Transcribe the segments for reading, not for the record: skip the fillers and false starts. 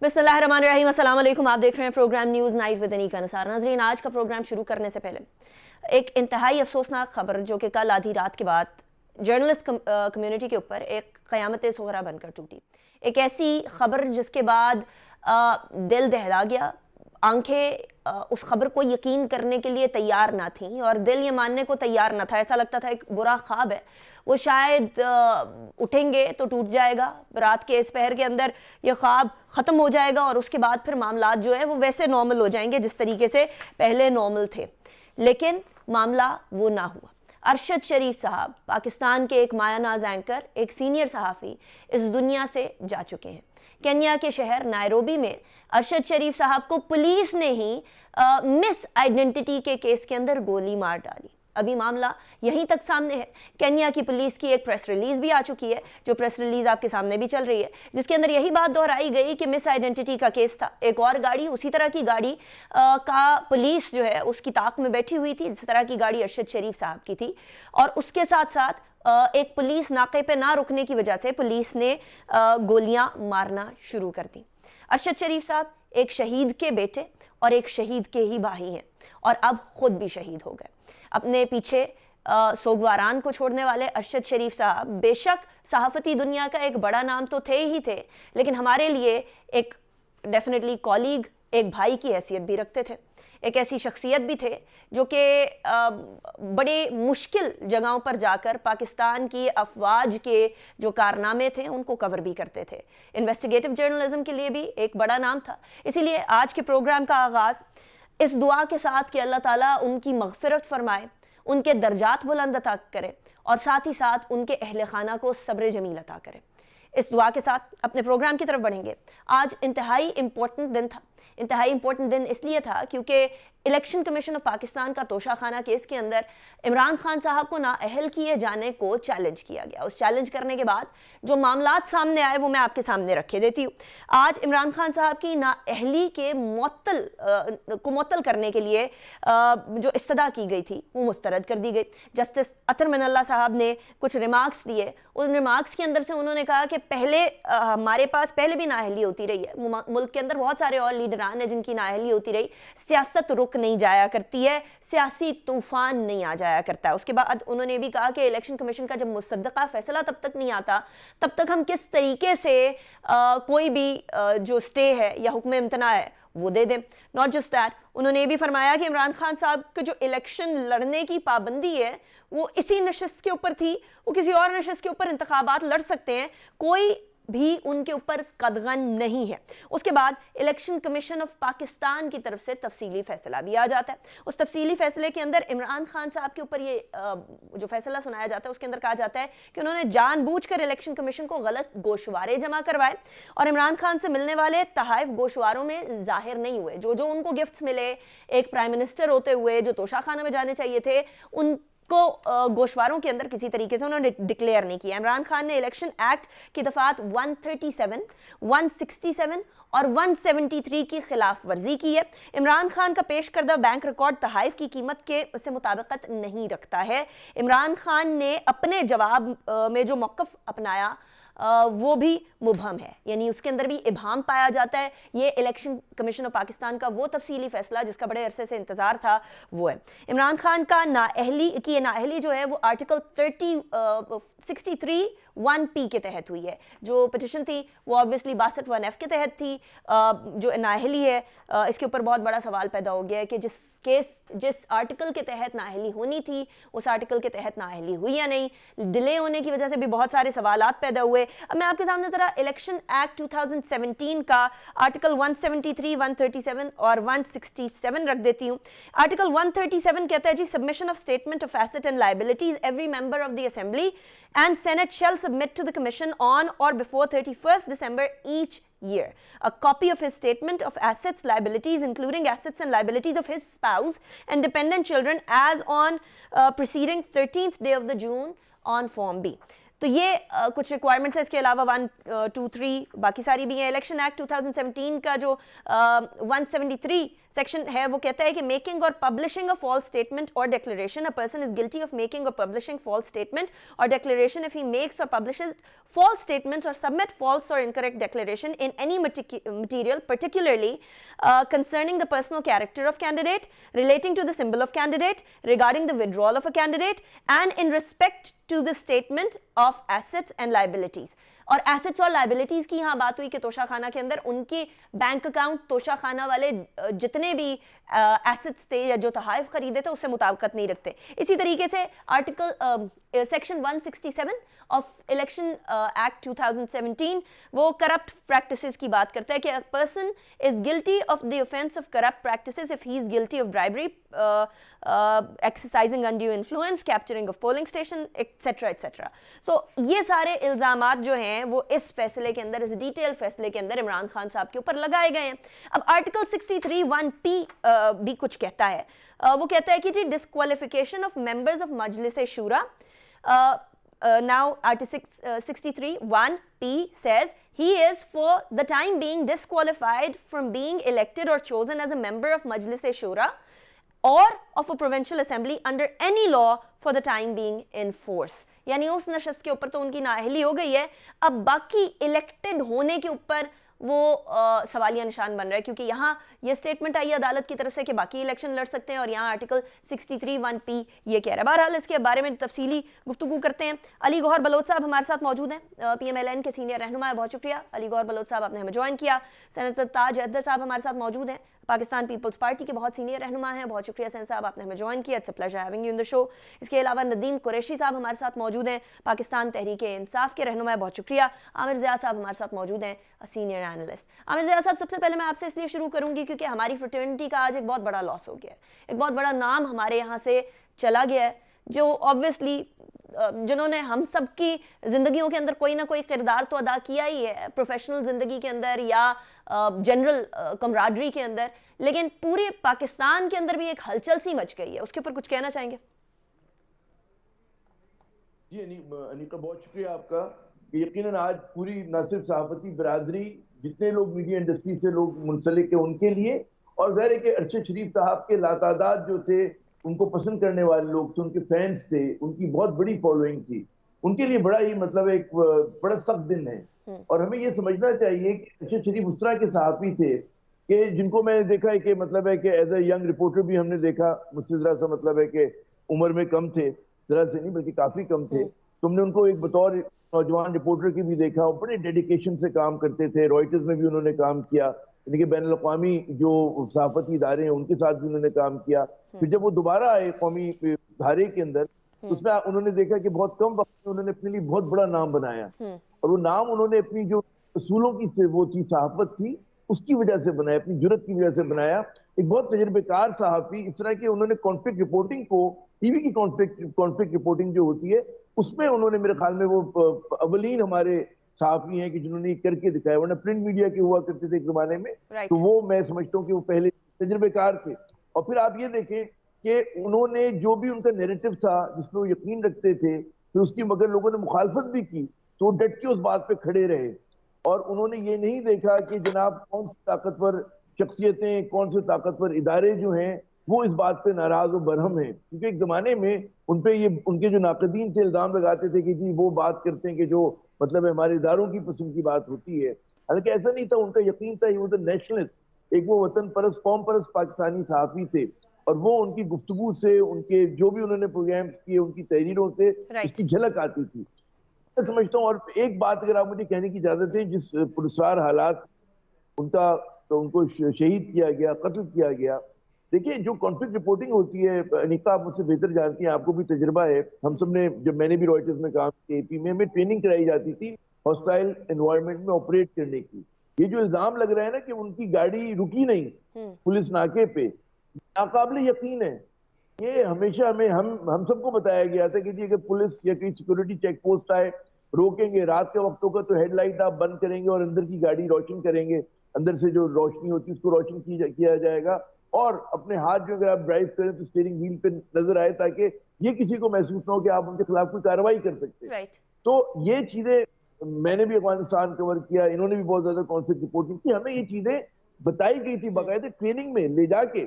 बिस्मिल्लाहिर्रहमानिर्रहीम, अस्सलाम वालेकुम। आप देख रहे हैं program news night with Anika Nisar. नाज़रीन, आज का प्रोग्राम शुरू करने से पहले एक इंतहाई अफसोसनाक खबर जो कि कल आधी रात के बाद जर्नलिस्ट कम्युनिटी के ऊपर एक क़यामत सोहरा बनकर टूटी। एक ऐसी खबर जिसके बाद दिल दहला गया, आंखें उस खबर को यकीन करने के लिए तैयार ना थीं और दिल ये मानने को तैयार ना था। ऐसा लगता था एक बुरा ख्वाब है, वो शायद उठेंगे तो टूट जाएगा, रात के इस पहर के अंदर ये ख्वाब ख़त्म हो जाएगा और उसके बाद फिर मामलात जो है वो वैसे नॉर्मल हो जाएंगे जिस तरीके से पहले नॉर्मल थे। लेकिन मामला वो ना हुआ। अरशद शरीफ साहब, पाकिस्तान के एक मायानाज एंकर, एक सीनियर सहाफ़ी, इस दुनिया से जा चुके हैं। केन्या के शहर नायरोबी में अरशद शरीफ साहब को पुलिस ने ही मिस आइडेंटिटी के केस के अंदर गोली मार डाली। अभी मामला यहीं तक सामने है। केन्या की पुलिस की एक प्रेस रिलीज भी आ चुकी है, जो प्रेस रिलीज आपके सामने भी चल रही है, जिसके अंदर यही बात दोहराई गई कि मिस आइडेंटिटी का केस था। एक और गाड़ी, उसी तरह की गाड़ी का पुलिस जो है उसकी ताक में बैठी हुई थी, जिस तरह की गाड़ी अरशद शरीफ साहब की थी। और उसके साथ साथ एक पुलिस नाके पे ना रुकने की वजह से पुलिस ने गोलियां मारना शुरू कर दी। अरशद शरीफ साहब एक शहीद के बेटे और एक शहीद के ही भाई हैं और अब खुद भी शहीद हो गए। अपने पीछे सोगवारान को छोड़ने वाले अरशद शरीफ साहब बेशक सहाफ़ती दुनिया का एक बड़ा नाम तो थे ही थे, लेकिन हमारे लिए एक डेफिनेटली कॉलीग, एक भाई की हैसियत भी रखते थे। एक ऐसी शख्सियत भी थे जो कि बड़े मुश्किल जगहों पर जाकर पाकिस्तान की अफवाज के जो कारनामे थे उनको कवर भी करते थे। इन्वेस्टिगेटिव जर्नलिज्म के लिए भी एक बड़ा नाम था। इसीलिए आज के प्रोग्राम का आगाज़ इस दुआ के साथ कि अल्लाह ताला उनकी मग़फ़िरत फ़रमाए, उनके दर्जात बुलंद अता करे और साथ ही साथ उनके अहले खाना को सब्र जमील अता करे। इस दुआ के साथ अपने प्रोग्राम की तरफ बढ़ेंगे। आज इंतहाई इम्पोर्टेंट दिन था। इंतहाई इम्पोर्टेंट दिन इसलिए था क्योंकि इलेक्शन कमीशन ऑफ पाकिस्तान का तोशाखाना केस के अंदर इमरान खान साहब को नाअहल किए जाने को चैलेंज किया गया। उस चैलेंज करने के बाद जो मामलात सामने आए वो मैं आपके सामने रखे देती हूँ। आज इमरान खान साहब की नाअहली के मुअत्तल करने के लिए जो इस्तदा की गई थी वो मुस्तरद कर दी गई। जस्टिस अतर मिनल्ला साहब ने कुछ रिमार्क्स दिए। उन रिमार्क्स के अंदर से उन्होंने कहा कि पहले हमारे पास पहले भी नाअहली होती रही है, मुल्क के अंदर बहुत सारे और लीडरान हैं जिनकी नाअहली होती रही, सियासत रुक नहीं जाया करती है, सियासी तूफान नहीं आ जाया करता है। उसके बाद उन्होंने भी कहा कि इलेक्शन कमीशन का जब मुसद्दका फैसला तब तक नहीं आता तब तक हम किस तरीके से कोई भी जो स्टे है या हुक्म इम्तना है वो दे दें। नॉट जस्ट दैट, उन्होंने ये भी फरमाया कि इमरान खान साहब के जो इलेक्शन लड़ने की पाबंदी है वो इसी नशिस्त के ऊपर थी, वो किसी और नशिस्त के ऊपर इंतखाबात लड़ सकते हैं, कोई भी उनके ऊपर कदगन नहीं है। उसके बाद इलेक्शन कमीशन ऑफ पाकिस्तान की तरफ से तफसीली फैसला भी आ जाता है। उस तफसीली फैसले के अंदर इमरान खान साहब के ऊपर ये जो फैसला सुनाया जाता है उसके अंदर कहा जाता है कि उन्होंने जानबूझकर इलेक्शन कमीशन को गलत गोशवारे जमा करवाए और इमरान खान से मिलने वाले तहाइफ गोशवारों में जाहिर नहीं हुए। जो जो उनको गिफ्ट्स मिले एक प्राइम मिनिस्टर होते हुए जो तोशाखाना में जाने चाहिए थे उन को गोशवारों के अंदर किसी तरीके से उन्होंने डिक्लेयर नहीं किया। इमरान खान ने इलेक्शन एक्ट की दफात 137, 167 और 173 की खिलाफ वर्जी की है। इमरान खान का पेश करदा बैंक रिकॉर्ड तहाइफ की कीमत के से मुताबिकत नहीं रखता है। इमरान खान ने अपने जवाब में जो मौक़िफ़ अपनाया वो भी मुबहम है, यानी उसके अंदर भी इबाम पाया जाता है। ये इलेक्शन कमीशन ऑफ पाकिस्तान का वो तफसीली फैसला जिसका बड़े अरसे से इंतज़ार था वो है। इमरान खान का नाअहली जो है वो आर्टिकल 63(1)P के तहत हुई है। जो पिटिशन थी वो ऑब्वियसली 62(1)F के तहत थी। जो नाअहली है इसके ऊपर बहुत बड़ा सवाल पैदा हो गया है कि जिस आर्टिकल के तहत नाअहली होनी थी उस आर्टिकल के तहत नाअहली हुई या नहीं। डिले होने की वजह से भी बहुत सारे सवालात पैदा हुए। अब मैं आपके सामने जरा इलेक्शन एक्ट 2017 का आर्टिकल 173, 137 और 167 रख देती हूँ। आर्टिकल 137 कहता है जी, submission of statement of asset and liabilities every member of the assembly and senate shall submit to the commission on or before 31st December each year a copy of his statement of assets, liabilities, including assets and liabilities of his spouse and dependent children as on preceding 13th day of the June on Form B. तो ये कुछ requirements है। इसके अलावा 1, 2, 3 बाकी सारी भी हैं। इलेक्शन एक्ट 2017 का जो 173 सेक्शन है वो कहता है कि making or publishing a false statement or declaration, a person is guilty of making or publishing false statement or declaration if he makes or publishes false statements or submit false or incorrect declaration in any material, particularly concerning the personal character of candidate, relating to the symbol of candidate, regarding the withdrawal of a candidate, and in respect to the statement of assets and liabilities. और assets और liabilities की यहाँ बात हुई कि तोशाखाना के अंदर उनके बैंक अकाउंट तोशाखाना वाले जितने भी एसेट्स थे या जो तहाइफ खरीदे थे उससे मुताबिकत नहीं रखते। इसी तरीके से article section 167 of election act 2017 वो करप्ट प्रैक्टिसेस की बात करता है कि a person is guilty of the offence of corrupt practices if he is guilty of bribery, exercising undue influence, capturing of polling station, etcetera etcetera. So ये सारे इल्जामात जो हैं वो इस फैसले के अंदर, इस डिटेल फैसले के अंदर इमरान खान साहब के ऊपर लगाए गए हैं। अब आर्टिकल 63(1)(p) भी कुछ कहता है। वो कहता है कि जी disqualification of members of Majlis Shura. Now Article 63(1)(p) says he is for the time being disqualified from being elected or chosen as a member of Majlis Shura or of a provincial assembly under any law for the time being in force। यानी उस नशस्त के ऊपर तो उनकी नाअहली हो गई है, अब बाकी इलेक्टेड होने के ऊपर वो सवालिया निशान बन रहा है, क्योंकि यहाँ ये स्टेटमेंट आई अदालत की तरफ से कि बाकी इलेक्शन लड़ सकते हैं और यहाँ आर्टिकल 63(1)(p) ये कह रहा है। बहरहाल इसके बारे में तफसीली गुफ्तगू करते हैं। अली गौहर बलोच साहब हमारे साथ मौजूद हैं, PMLN के सीनियर रहनुमा है। बहुत शुक्रिया अली गौहर बलोच साहब, आपने हमें ज्वाइन किया। सेनेटर ताज अहदर साहब हमारे साथ मौजूद हैं, पाकिस्तान पीपल्स पार्टी के बहुत सीनियर रहनुमा हैं। बहुत शुक्रिया सेन साहब, आपने हमें ज्वाइन किया। It's a pleasure having you in the show. इसके अलावा नदीम कुरैशी साहब हमारे साथ मौजूद हैं, पाकिस्तान तहरीक इंसाफ के रहनुमा है। बहुत शुक्रिया। आमिर ज़िया साहब हमारे साथ मौजूद हैं, सीनियर एनालिस्ट। आमिर ज़िया साहब, सबसे पहले मैं आपसे इसलिए शुरू करूंगी क्योंकि हमारी फ्रेटर्निटी का आज एक बहुत बड़ा लॉस हो गया है, एक बहुत बड़ा नाम हमारे यहाँ से चला गया है, जो ऑब्वियसली जिन्होंने हम सब की ज़िंदगियों के अंदर कोई ना कोई किरदार तो अदा किया ही है, प्रोफेशनल ज़िंदगी के अंदर या जनरल कमराडरी के अंदर, लेकिन पूरे पाकिस्तान के अंदर भी एक हलचल सी मच गई है। उसके ऊपर कुछ कहना चाहेंगे? जी अनीका, बहुत शुक्रिया आपका। यकीनन आज पूरी न सिर्फ सहाफती बरादरी, जितने लोग मीडिया इंडस्ट्री से लोग मुंसलिक है उनके लिए, और ज़ाहिर है कि अरशद शरीफ साहब के लातादाद जो थे, उनको पसंद करने वाले लोग थे, उनके फैंस थे, उनकी बहुत बड़ी फॉलोइंग थी, उनके लिए बड़ा ही मतलब एक बड़ा सख्त दिन है। और हमें ये समझना चाहिए कि अरशद शरीफ उस तरह के सहाफ़ी थे कि जिनको मैंने देखा है कि मतलब है कि एज ए यंग रिपोर्टर भी हमने देखा, मुझसे ज़रा सा मतलब है कि उम्र में कम थे, ज़रा से नहीं बल्कि काफ़ी कम थे, तुमने उनको एक बतौर नौजवान रिपोर्टर की भी देखा, और बड़े डेडिकेशन से काम करते थे। रॉयटर्स में भी उन्होंने काम किया, यानी कि बैनुल-अक़वामी जो सहाफती इदारे हैं उनके साथ भी उन्होंने काम किया। फिर जब वो दोबारा आए कौमी धारे के अंदर, उसमें उन्होंने देखा कि बहुत कम वक्त में उन्होंने अपने लिए बहुत बड़ा नाम बनाया, और वो नाम उन्होंने अपनी जो असूलों की से वो थी, सहाफत थी, उसकी वजह से बनाया, अपनी जुर्रत की वजह से बनाया। एक बहुत तजर्बेकार सहाफी, इस तरह के उन्होंने कॉन्फ्लिक्ट रिपोर्टिंग को, टीवी की कॉन्फ्लिक्ट रिपोर्टिंग जो होती है उसमें उन्होंने मेरे ख्याल में वो अवलीन हमारे सहाफी हैं कि जिन्होंने करके दिखाया, वरना प्रिंट मीडिया के हुआ करते थे एक जमाने में, तो वो मैं समझता हूँ कि वो पहले तजर्बेकार थे। और फिर आप ये देखें कि उन्होंने जो भी उनका नैरेटिव था जिसमें वो यकीन रखते थे, फिर उसकी मगर लोगों ने मुखालफत भी की तो वो डट के उस बात पे खड़े रहे, और उन्होंने ये नहीं देखा कि जनाब कौन सी ताकतवर शख्सियतें, कौन से ताकतवर इदारे जो हैं वो इस बात पे नाराज और बरहम हैं। क्योंकि एक जमाने में उन पे ये उनके जो नाकदीन थे इल्जाम लगाते थे कि जी वो बात करते हैं कि जो मतलब हमारे इदारों की पसंद की बात होती है, हालांकि ऐसा नहीं था। उनका यकीन था, वो नेशनलिस्ट, एक वो वतन परस्त, कौम परस्त पाकिस्तानी सहाफी थे, और वो उनकी गुफ्तगू से, उनके जो भी उन्होंने प्रोग्राम्स किए, उनकी तहरीरों से इसकी झलक आती थी। मैं समझता हूँ, और एक बात अगर आप मुझे कहने की इजाजत है, जिस पुरस्कार हालात उनका तो उनको शहीद किया गया, कत्ल किया गया, देखिए जो कॉन्फ्लिक्ट रिपोर्टिंग होती है, अनिका आप मुझसे बेहतर जानती हैं, आपको भी तजुर्बा है, हम सब ने, जब मैंने भी रॉयटर्स में काम किया AP में, हमें ट्रेनिंग कराई जाती थी हॉस्टाइल एनवायरनमेंट में ऑपरेट करने की। ये जो इल्जाम लग रहा है ना कि उनकी गाड़ी रुकी नहीं पुलिस नाके पे, नाकाबिले यकीन है। ये हमेशा हमें हम सबको बताया गया था कि जी अगर पुलिस या कोई सिक्योरिटी चेक पोस्ट आए, रोकेंगे, रात के वक्त होगा तो हेडलाइट आप बंद करेंगे और अंदर की गाड़ी रोशन करेंगे, अंदर से जो रोशनी होती है उसको रोशन किया जाएगा, और अपने हाथ जो अगर आप ड्राइव करें तो स्टीयरिंग व्हील पे नजर आए, ताकि ये किसी को महसूस ना हो कि आप उनके खिलाफ कोई कार्रवाई कर सकते हैं। तो ये चीजें मैंने भी अफगानिस्तान कवर किया, इन्होंने भी बहुत ज्यादा कॉन्फ्लिक्ट रिपोर्टिंग की, हमें ये चीजें बताई गई थी बाकायदे ट्रेनिंग में ले जाके।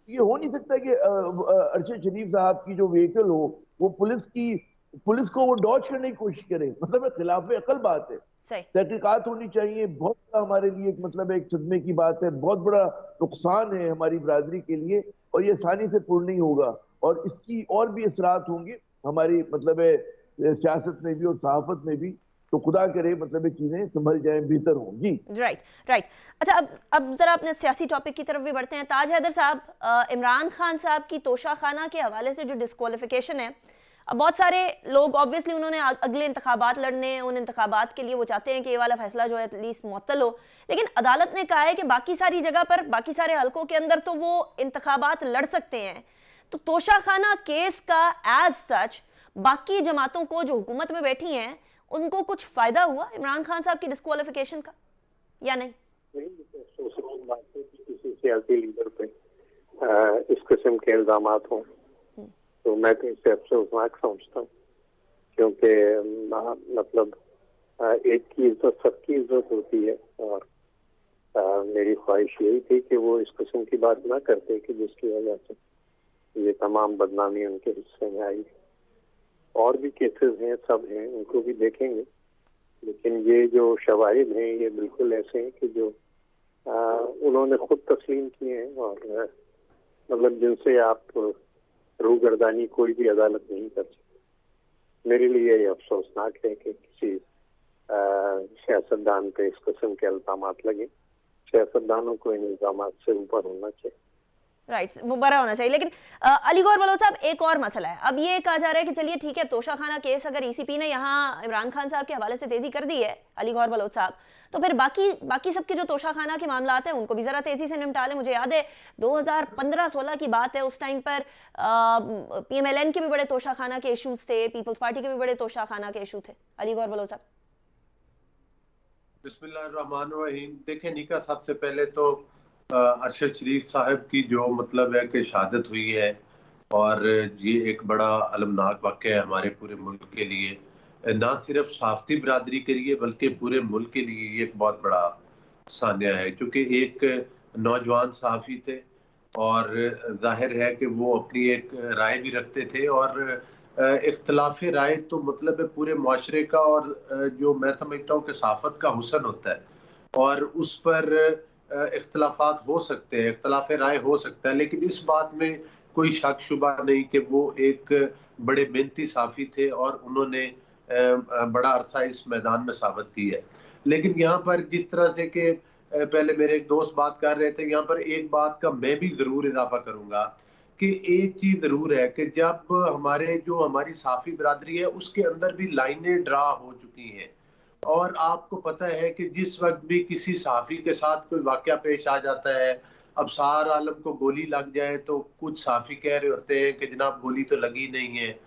ये हो नहीं सकता कि अरशद शरीफ साहब की जो व्हीकल हो वो पुलिस को वो डॉज करने की कोशिश करे, मतलब खिलाफ अकल बात है। सही। तहकीकात होनी चाहिए, बहुत बड़ा हमारे लिए एक मतलब एक सदमे की बात है, बहुत बड़ा नुकसान है हमारी बरादरी के लिए, और ये आसानी से पूर्ण नहीं होगा, और इसकी और भी असरात होंगे हमारी मतलब सियासत में भी और सहाफत में भी। तो खुदा करे मतलब ये चीजें संभल जाए, बेहतर हों। जी राइट राइट। अच्छा, अब जरा अपने सियासी टॉपिक की तरफ भी बढ़ते हैं। ताज हैदर साहब, इमरान खान साहब की तोशा खाना के हवाले से जो डिस्क्वालिफिकेशन है, अब बहुत सारे लोग ऑब्वियसली उन्होंने अगले इंतखाबात लड़ने हैं, उन इंतखाबात के लिए वो चाहते हैं कि ये वाला फैसला जो है एटलीस्ट मुअत्तल हो, लेकिन अदालत ने कहा है कि बाकी सारी जगह पर, बाकी सारे हलकों के अंदर तो वो इंतखाबात लड़ सकते हैं। तो तोशा खाना केस का एज सच बाकी जमातों को जो हुकूमत में बैठी हैं उनको कुछ फायदा हुआ इमरान खान साहब की डिस्क्वालिफिकेशन का या नहीं? बात है कि किसी सियासी लीडर पे इस किस्म के इल्जामात हों, तो मैं तो इसे अफसोसनाक समझता हूँ, क्योंकि मतलब एक की इज्जत सबकी इज्जत होती है, और मेरी ख्वाहिश यही थी कि वो इस किस्म की बात ना करते कि जिसकी वजह से ये तमाम बदनामी उनके हिस्से में आई। और भी केसेस हैं, सब हैं, उनको भी देखेंगे, लेकिन ये जो शवाहिद हैं ये बिल्कुल ऐसे हैं कि जो उन्होंने खुद तस्लीम किए हैं, और मतलब जिनसे आप रूगर्दानी कोई भी अदालत नहीं कर सकती। मेरे लिए ये अफसोसनाक है कि किसी सियासतदान पे इस किस्म के इल्जामात लगे। सियासतदानों को इन इल्जामात से ऊपर होना चाहिए। राइट, वो बड़ा होना चाहिए। लेकिन अली गौहर बलोच साहब, एक और मसला है। अब ये कहा जा रहा है कि चलिए ठीक है, तोशा खाना केस अगर ईसीपी ने यहाँ इमरान खान साहब के हवाले से तेजी कर दी है, अली गौहर बलोच साहब, तो फिर बाकी सबके जो तोशा खाना के मामलात हैं उनको भी जरा तेजी से निपटा लें। मुझे याद है 2015-16 की बात है, उस टाइम पर PMLN के भी बड़े तोशा खाना के इशूज थे, पीपल्स पार्टी के भी बड़े तोशा खाना के इशू थे। अली गौहर बलोच साहब। बिस्मिल्लाहिर्रहमानिर्रहीम। देखें निका, सबसे पहले तो अरशद शरीफ साहब की जो मतलब है कि शहादत हुई है, और ये एक बड़ा अलमनाक वाक़या है हमारे पूरे मुल्क के लिए, ना सिर्फ सहाफ़ती बरादरी के लिए बल्कि पूरे मुल्क के लिए ये एक बहुत बड़ा सान्या है, क्योंकि एक नौजवान सहाफ़ी थे और जाहिर है कि वो अपनी एक राय भी रखते थे, और इख्तलाफ राय तो मतलब है पूरे मुआशरे का, और जो मैं समझता हूँ कि सहाफ़त का हुस्न होता है, और उस पर इख्तलाफात हो सकते हैं, इख्तलाफ राय हो सकता है, लेकिन इस बात में कोई शक शुबा नहीं कि वो एक बड़े मेहनती साफ़ी थे और उन्होंने बड़ा अरसा इस मैदान में साबित की है। लेकिन यहाँ पर जिस तरह से कि पहले मेरे एक दोस्त बात कर रहे थे, यहाँ पर एक बात का मैं भी ज़रूर इजाफा करूँगा कि एक चीज़ ज़रूर है कि जब हमारी साफ़ी बरादरी है उसके अंदर भी लाइनें ड्रा हो चुकी हैं, और आपको पता है कि जिस वक्त भी किसी सहाफ़ी के साथ कोई वाक़या पेश आ जाता है, अब सार आलम को गोली लग जाए तो कुछ सहाफ़ी कह रहे होते हैं कि जनाब गोली तो लगी नहीं है,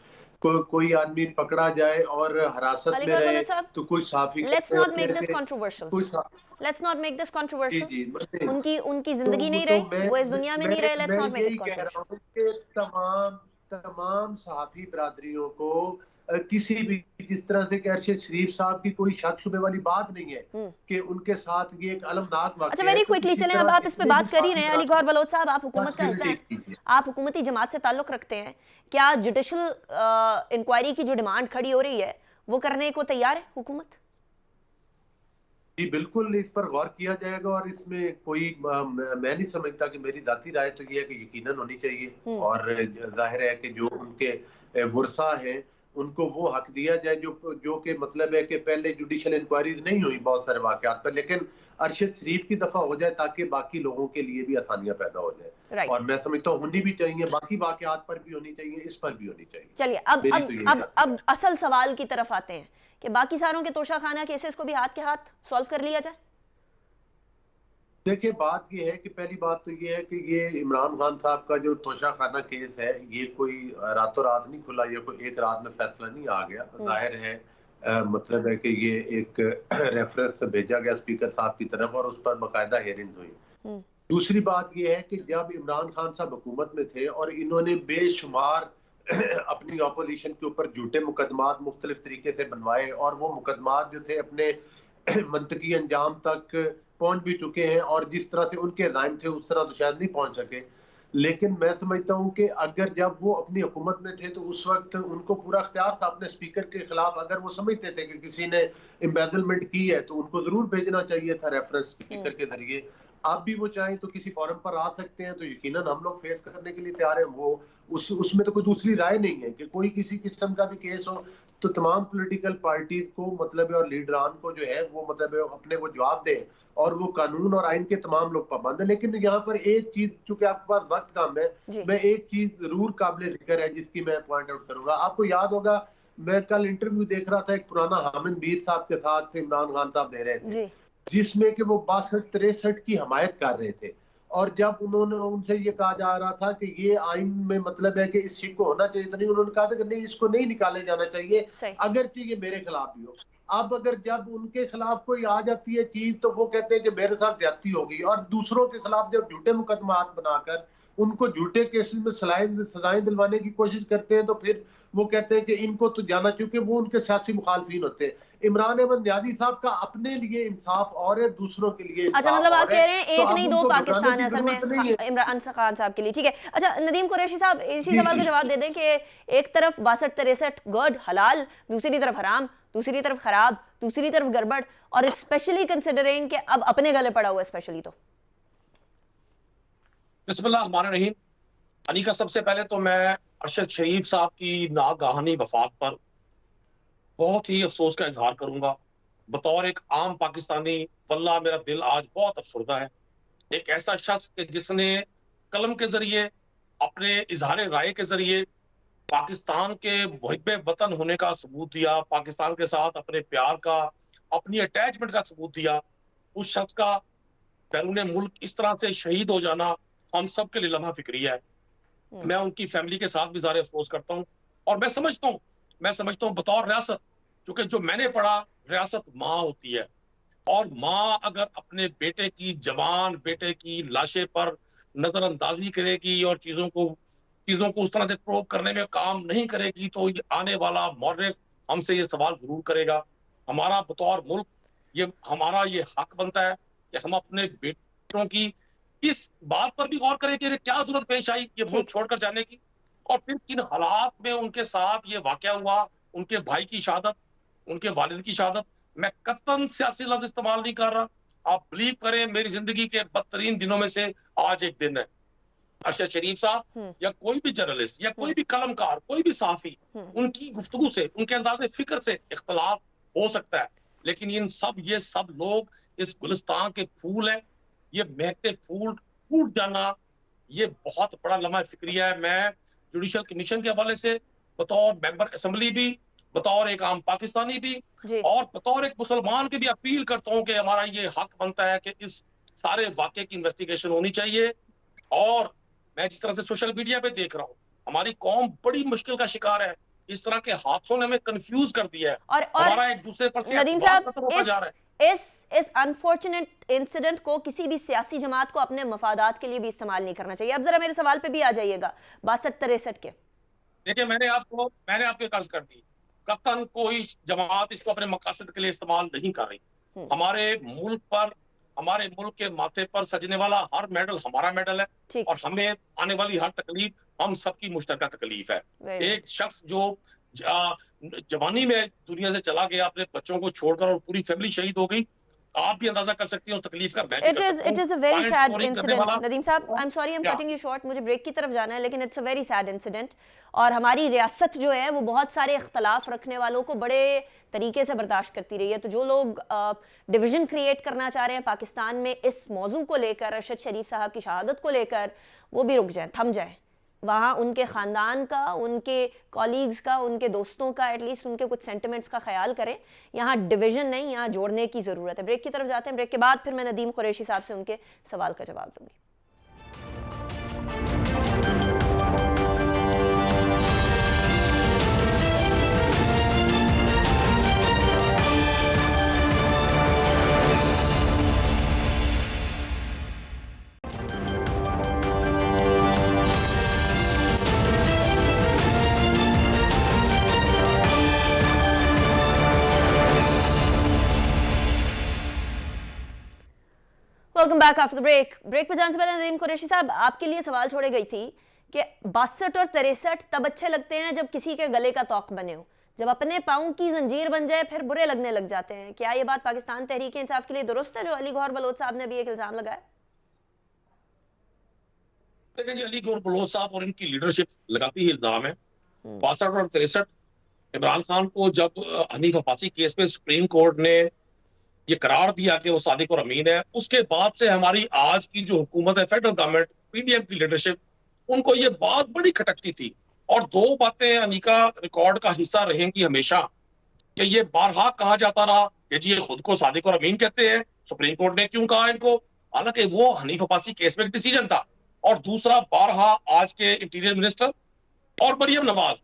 कोई आदमी पकड़ा जाए और हिरासत में रहे तो कुछ सहाफ़ी let's not make this controversial, let's not make this controversial. उनकी जिंदगी नहीं रही, वो इस दुनिया में नहीं रहे, let's not make it controversial. तमाम सहाफ़ी बरादरियों को किसी भी जिस तरह से अरशद शरीफ साहब की कोई शक शुबे वाली बात नहीं है कि उनके साथ ये एक अलमनाक वाक़या है। अच्छा, वेरी क्विकली चलें, अब आप इस पे बात कर ही रहे हैं। अली गौहर बलोच साहब, आप हुकूमत का हिस्सा हैं, आप हुकूमती जमात से ताल्लुक रखते हैं, क्या जुडिशल इंक्वायरी की जो डिमांड खड़ी हो रही है वो करने को तैयार है हुकूमत? जी बिल्कुल, इस पर गौर किया जाएगा, और इसमें कोई मैं नहीं समझता कि मेरी जाती राय तो ये है कि यकीनन होनी चाहिए, और जाहिर है कि जो उनके वर्सा हैं उनको वो हक दिया जाए जो कि मतलब है कि पहले जुडिशल इंक्वायरी नहीं हुई बहुत सारे वाकयात पर, लेकिन अरशद शरीफ की दफा हो जाए ताकि बाकी लोगों के लिए भी आसानियां पैदा हो जाए, और मैं समझता हूँ होनी भी चाहिए, बाकी वाकयात पर भी होनी चाहिए, इस पर भी होनी चाहिए। चलिए अब असल सवाल की तरफ आते हैं कि बाकी सारों के तोशा खाना केसेस को भी हाथ के हाथ सॉल्व कर लिया जाए। देखिए बात ये है कि पहली बात तो ये है कि ये इमरान खान साहब का जो तोशा खाना केस है ये कोई रातों रात नहीं खुला, ये कोई एक रात में फैसला नहीं आ गया। जाहिर है मतलब है कि ये एक रेफरेंस भेजा गया स्पीकर साहब की तरफ और उस पर बाकायदा हियरिंग हुई। दूसरी बात ये है कि जब इमरान खान साहब हुकूमत में थे और इन्होंने बेशुमार अपनी ऑपोजिशन के ऊपर झूठे मुकदमात मुख्तलिफ तरीके से बनवाए और वो मुकदमात जो थे अपने मंतकी अंजाम तक पहुंच भी चुके हैं और जिस तरह से उनके इल्जाम थे उस तरह तो शायद नहीं पहुंच सके। लेकिन मैं समझता हूं कि अगर जब वो अपनी हुकूमत में थे तो उस वक्त उनको पूरा अख्तियार था अपने स्पीकर के खिलाफ। अगर वो समझते थे कि किसी ने एम्बेजलमेंट की है तो उनको जरूर भेजना चाहिए था रेफरेंस स्पीकर के जरिए। आप भी वो चाहें तो किसी फोरम पर आ सकते हैं, तो यकीनन हम लोग फेस करने के लिए तैयार हैं। वो उसमें तो कोई दूसरी राय नहीं है कि कोई किसी किस्म का भी केस हो तो तमाम पॉलिटिकल पार्टीज को मतलब और लीडरान को जो है वो मतलब अपने वो जवाब दें और वो कानून और आइन के तमाम लोग पाबंद है। लेकिन यहाँ पर एक चीज, चूंकि आपके पास वक्त कम है, मैं एक चीज जरूर काबिल जिक्र है जिसकी मैं पॉइंट आउट करूंगा। आपको याद होगा मैं कल इंटरव्यू देख रहा था एक पुराना हामिद मीर साहब के साथ इमरान खान साहब दे रहे थे जिसमें कि वो 62-63 की हमायत कर रहे थे। और जब उन्होंने उनसे ये कहा जा रहा था कि ये आइन में मतलब है कि इस चीज को होना चाहिए, तो नहीं, उन्होंने कहा था कि नहीं, इसको नहीं निकाले जाना चाहिए अगर ये मेरे खिलाफ भी हो। अब अगर जब उनके खिलाफ कोई आ जाती है चीज तो वो कहते हैं कि मेरे साथ ज्यादती होगी, और दूसरों के खिलाफ जब झूठे मुकदमात बनाकर उनको झूठे केसेस में सजाएं दिलवाने की कोशिश करते हैं तो फिर वो कहते हैं कि इनको तो जाना, चूंकि वो उनके सियासी मुखालफीन होते हैं। इमरान अहमद नियाज़ी साहब का अपने लिए इंसाफ और है, दूसरों के लिए अच्छा, मतलब आप कह रहे हैं एक तो नहीं दो पाकिस्तान है असल में इमरान खान साहब के लिए, ठीक है। अच्छा नदीम कुरैशी साहब, इसी सवाल का जवाब दे दें कि एक तरफ 62-63 गुड हलाल, दूसरी तरफ हराम, दूसरी तरफ खराब, दूसरी तरफ गड़बड़, और स्पेशली कंसिडरिंग कि अब अपने गले पड़ा हुआ है स्पेशली। तो बिस्मिल्लाहिर्रहमानिर्रहीम। अनीका, सबसे पहले तो मैं अरशद शरीफ साहब की नागहानी वफात पर बहुत ही अफसोस का इजहार करूंगा। बतौर एक आम पाकिस्तानी वल्लाह मेरा दिल आज बहुत अफसरदा है। एक ऐसा शख्स जिसने कलम के जरिए, अपने इजहार राय के जरिए पाकिस्तान के मुहिब्बे वतन होने का सबूत दिया, पाकिस्तान के साथ अपने प्यार का, अपनी अटैचमेंट का सबूत दिया, उस शख्स का बैरून मुल्क इस तरह से शहीद हो जाना हम सब के लिए लम्हा फिक्रिया है। मैं उनकी फैमिली के साथ भी ज़ाहिर अफसोस करता हूँ। और मैं समझता हूँ बतौर रियासत, क्योंकि जो मैंने पढ़ा, रियासत माँ होती है, और माँ अगर अपने बेटे की, जवान बेटे की लाशे पर नजरअंदाजी करेगी और चीजों को उस तरह से प्रोव करने में काम नहीं करेगी तो आने वाला मौर्रिख हमसे ये सवाल जरूर करेगा। हमारा बतौर मुल्क हमारा ये हक बनता है कि हम अपने बेटों की इस बात पर भी गौर करें कि क्या जरूरत पेश आई ये मुल्क छोड़कर जाने की, और फिर किन हालात में उनके साथ ये वाकया हुआ, उनके भाई की शहादत, उनके वालिद की शहादत। मैं कतन सियासी लफ्ज इस्तेमाल नहीं कर रहा। आप बिलीव करें, मेरी जिंदगी के बदतरीन दिनों में से आज एक दिन है। अरशद शरीफ साहब या कोई भी जर्नलिस्ट या कोई भी कलमकार, कोई भी साफी, उनकी गुफ्तगू से, उनके अंदाज़े फिक्र से इख्तलाफ हो सकता है, लेकिन ये सब लोग इस गुलिस्तान के फूल हैं। ये महकते फूल टूट जाना ये बहुत बड़ा लम्हा फिक्रिया है। मैं जुडिशल कमीशन के हवाले से बतौर मेंबर असेंबली भी, बतौर एक आम पाकिस्तानी भी और बतौर एक मुसलमान के भी अपील करता हूँ कि हमारा ये हक बनता है कि इस सारे वाकये की इन्वेस्टिगेशन होनी चाहिए। और मैं जिस तरह से सोशल मीडिया पे देख रहा हूँ, हमारी कौम बड़ी मुश्किल का शिकार है। इस तरह के हादसों ने हमें कंफ्यूज कर दिया है और हमारा एक दूसरे पर से नदीम साहब, जा रहा है। इस अनफॉर्चुनेट इंसिडेंट को किसी भी सियासी जमात को अपने मफादात के लिए भी इस्तेमाल नहीं करना चाहिए। अब जरा मेरे सवाल पे भी आ जाइएगा 62-63 के। देखिए, मैंने आपको अर्ज कर दी, कतन कोई जमात इसको अपने मकासद के लिए इस्तेमाल नहीं कर रही। हमारे मुल्क के माथे पर सजने वाला हर मेडल हमारा मेडल है और हमें आने वाली हर तकलीफ हम सबकी मुश्तरका तकलीफ है। एक शख्स जो जवानी में दुनिया से चला गया, अपने बच्चों को छोड़कर, और पूरी फैमिली शहीद हो गई, आप भी अंदाजा कर सकती हो तकलीफ का। It is a very sad incident. Nadeem sahab, I am sorry, I am cutting you short, मुझे ब्रेक की तरफ जाना है, लेकिन it's a very sad incident. और हमारी रियासत जो है वो बहुत सारे इख्तलाफ रखने वालों को बड़े तरीके से बर्दाश्त करती रही है। तो जो लोग डिवीजन क्रिएट करना चाह रहे हैं पाकिस्तान में इस मौजू को लेकर, अरशद शरीफ साहब की शहादत को लेकर, वो भी रुक जाएं, थम जाएं। वहाँ उनके ख़ानदान का, उनके कॉलीग्स का, उनके दोस्तों का, एटलीस्ट उनके कुछ सेंटिमेंट्स का ख्याल करें। यहाँ डिवीज़न नहीं, यहाँ जोड़ने की ज़रूरत है। ब्रेक की तरफ जाते हैं, ब्रेक के बाद फिर मैं नदीम कुरैशी साहब से उनके सवाल का जवाब दूंगी। Welcome back after the break. Break पे जाने से पहले नदीम कुरैशी साहब, आपके लिए सवाल छोड़े गई थी कि 62 और 63 तब अच्छे लगते हैं जब किसी के गले का तौक बने हो, जब अपने पाँव की जंजीर बन जाए फिर बुरे लगने लग जाते हैं। क्या ये बात पाकिस्तान तहरीक इंसाफ के लिए दुरुस्त है जो अली गौहर बलोच साहब ने भी एक इल्जाम लगाया? देखिए जी, अली गौहर बलोच साहब और इनकी लीडरशिप लगाती ही इल्जाम है। 62 और 63 इमरान खान को जब हनीफ अब्बासी केस में सुप्रीम कोर्ट ने ये करार दिया कि वो सादिक और अमीन है, उसके बाद से हमारी आज की जो हुकूमत है, फेडरल गवर्नमेंट, पीडीएम की लीडरशिप, उनको ये बात बड़ी खटकती थी। और दो बातें अनिका रिकॉर्ड का हिस्सा रहेंगी हमेशा कि ये बारहा कहा जाता रहा कि जी ये खुद को सादिक और अमीन कहते हैं, सुप्रीम कोर्ट ने क्यों कहा इनको, हालांकि वो हनीफ अब्बासी केस में एक डिसीजन था। और दूसरा, बारहा आज के इंटीरियर मिनिस्टर और मरियम नवाज